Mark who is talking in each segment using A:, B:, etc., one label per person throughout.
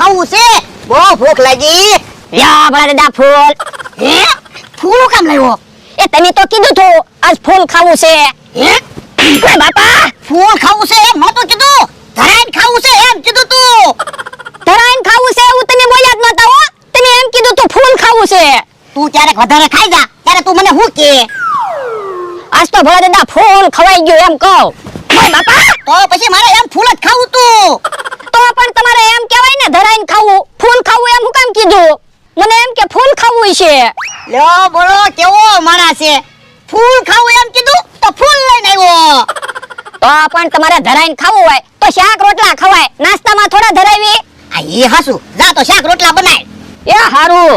A: ખાવું છે, બહુ ભૂખ લાગી.
B: લ્યો ભલા દાદા ફૂલ.
A: હે ફૂલ કામ લાવ્યો?
B: એ તમે તો કીધું તું આજ ફૂલ ખાવું છે.
A: હે
B: કોઈ બાપા
A: ફૂલ ખાવું છે એમ નહોતું કીધું, ધરાઈને ખાવું છે એમ કીધું તું.
B: ધરાઈને ખાવું છે એવું તમે બોલ્યા જ નતા હો. તમે એમ કીધું તું ફૂલ ખાવું છે.
A: તું ક્યારેક વધારે ખાઈ જા ત્યારે તું મને હું કે.
B: આજ તો ભલા દાદા ફૂલ ખવાઈ ગયું એમ કહું. કોઈ બાપા
A: તો પછી મારે એમ ફૂલ જ ખાવું તું.
B: તો પણ તમારે એમ કહેવાય ને ધરાઈને ખાવું, ફૂલ ખાવું એમ હું કામ કીધું? મને એમ કે ફૂલ ખાવું છે.
A: લ્યો બોલો કેવો માણસ છે, ફૂલ ખાવું એમ કીધું તો ફૂલ લઈને આવ્યો.
B: તો પણ તમારે ધરાઈને ખાવું હોય તો શાક રોટલા ખવાય, નાસ્તામાં થોડા ધરાવી.
A: આ ઈ હાસુ, જા તો શાક રોટલા બનાય.
B: એ હારું.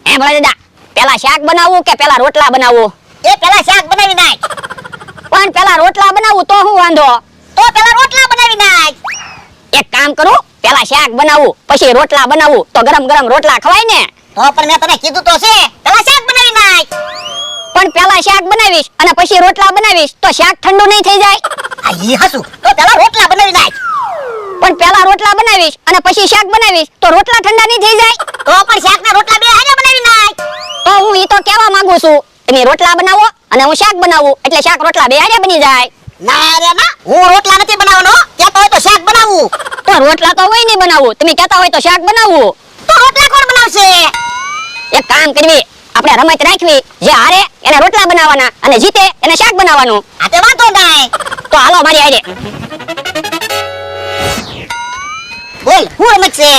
B: એ ભલા દાદા પેલા શાક બનાવવું કે પેલા રોટલા બનાવવું?
A: એ પેલા શાક બનાવી નાખ.
B: પણ પેલા રોટલા બનાવવું તો હું વાંધો?
A: તો પેલા રોટલા બનાવી નાખ.
B: એક કામ કરું, પેલા શાક બનાવવું પછી રોટલા બનાવવું તો ગરમ ગરમ રોટલા ખવાય ને.
A: તો પણ મેં તને કીધું તો છે, પેલા શાક બનાવી નાખ.
B: પણ પેલા શાક બનાવીશ અને પછી રોટલા બનાવીશ તો શાક ઠંડુ નહીં થઈ જાય?
A: આ ઈ હાસુ, તો પેલા રોટલા બનાવી નાખ.
B: પણ પેલા રોટલા બનાવીશ અને પછી શાક બનાવીશ તો રોટલા ઠંડા નહીં થઈ જાય?
A: તો પણ શાક ના રોટલા બે હારે બનાવી નાખ.
B: તો હું ઈ તો કહેવા માંગુ છું, તમે રોટલા બનાવો અને હું શાક બનાવું એટલે શાક રોટલા બે હારે બની જાય.
A: ના રે ના, હું રોટલા નથી બનાવવાનો, કહેતો હોય તો શાક બનાવું.
B: તો રોટલા તો હોય નહીં બનાવવું, તમે કહેતા હોય તો શાક બનાવવું.
A: તો રોટલા કોણ બનાવશે?
B: એક કામ કરવી, આપણે રમત રાખવી, જે હારે એને રોટલા બનાવવાના અને જીતે એને શાક બનાવવાનું.
A: આ તે વાંધો નહીં.
B: તો હાલો મારી આઈડે.
A: બોલ હું રમત છે?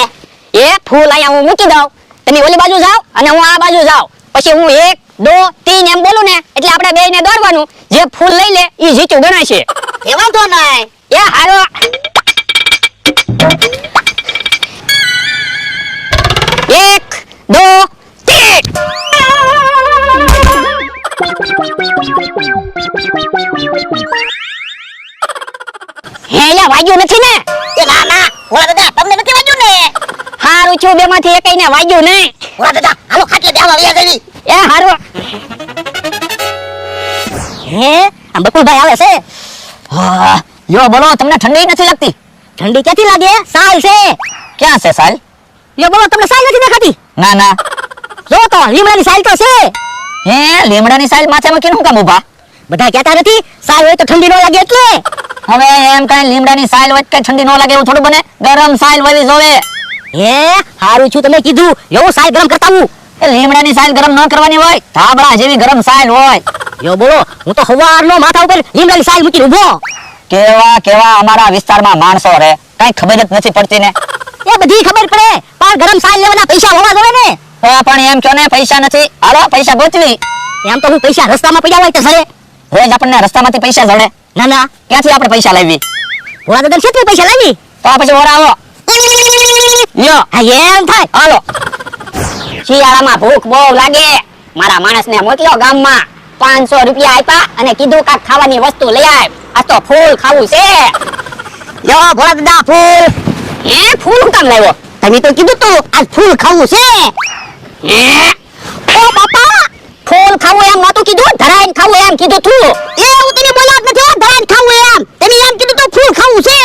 B: એ ફૂલ અહીંયા હું મૂકી દઉં, તમે ઓલી બાજુ જાઓ અને હું આ બાજુ જાઉં, પછી હું 1 2 3 એમ બોલું ને એટલે આપણે બેયને દોડવાનું, જે ફૂલ લઈ લે ઈ જીત્યું ગણાશે.
A: એ વાંધો નહીં.
B: એ હારો. 1 2 3 હે યા વાગ્યું નથી ને?
A: એ ના ના, ઓલા દાદા તમને નથી વાગ્યું ને?
B: હારું છું, બેમાંથી એકઈને વાગ્યું નહીં.
A: ઓલા દાદા હાલો ખાટલે બેહવા વયા જવી.
B: એ હારો.
A: હે આ બકુલભાઈ આવે છે?
B: હા યો બોલો, તમને ઠંડી નથી લાગતી?
A: ઠંડી ક્યાંથી લાગે? સાલ છે.
B: ક્યાં છે સાલ?
A: યો બોલો, તમને સાલ નથી દેખાતી?
B: ના ના.
A: જો તો લીમડાની સાલ તો છે.
B: હે લીમડાની સાલ માથે મૂકીને હું કામ ઊભા?
A: બધા કહેતા નથી સાલ હોય તો ઠંડી ન લાગે એટલે.
B: હવે એમ કાંઈ લીમડાની સાલ હોય કે ઠંડી ન લાગે એવું થોડું બને? ગરમ સાલ હોવી જોવે.
A: હે હારું છું તમે કીધું, એવું સાલ ગરમ કરતા હું.
B: એ લીમડાની સાલ ગરમ ન કરવાની હોય, ધાબળા જેવી ગરમ સાલ હોય.
A: યો બોલો, હું તો સવારનો માથા ઉપર લીમડાની સાલ મૂકીને ઊભો.
B: કેવા કેવા અમારા વિસ્તારમાં માણસો રહે, કાંઈ ખબર જ નથી પડતી ને.
A: એ બધી ખબર પડે, પણ ગરમ સાલ લેવાના પૈસા હોવા જોઈએ ને.
B: તો પણ એમ કહો ને પૈસા નથી, હાલો પૈસા ગોતવી.
A: એમ તો હું પૈસા રસ્તામાં પડ્યા હોય તો સરે.
B: રોજ આપણને રસ્તામાંથી પૈસા જડે.
A: ના ના,
B: ક્યાંથી આપણે પૈસા લાવી?
A: ઓલા દાદા કેટલી પૈસા લાવી?
B: તો પછી ઓરા આવો. લ્યો
A: હા એમ થાય.
B: હાલો. શિયાળામાં ભૂખ બહુ લાગે, મારા માણસને મોકલ્યો ગામમાં, 500 રૂપિયા આપ્યા અને કીધું કાક ખાવાની વસ્તુ લઈ આવ, આ તો ફૂલ ખાવું છે.
A: યો ભોળા દાદા ફૂલ.
B: હે ફૂલ હું કામ લાવ્યો?
A: તમે તો કીધું તું આજ ફૂલ ખાવું છે.
B: હે ઓ બાપા, ફૂલ ખાવું એમ નતું કીધું, ધરાઈને ખાવું એમ કીધું તું.
A: એવું તમે બોલ્યા જ નથી, ધરાઈને ખાવું એમ. તમે એમ કીધું તો ફૂલ ખાવું છે.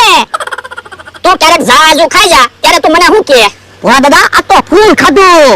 B: તું ક્યારેક ઝાઝુ ખાઈ જા ત્યારે તું મને શું કહે?
A: ભોળા દાદા આ તો ફૂલ ખાધું.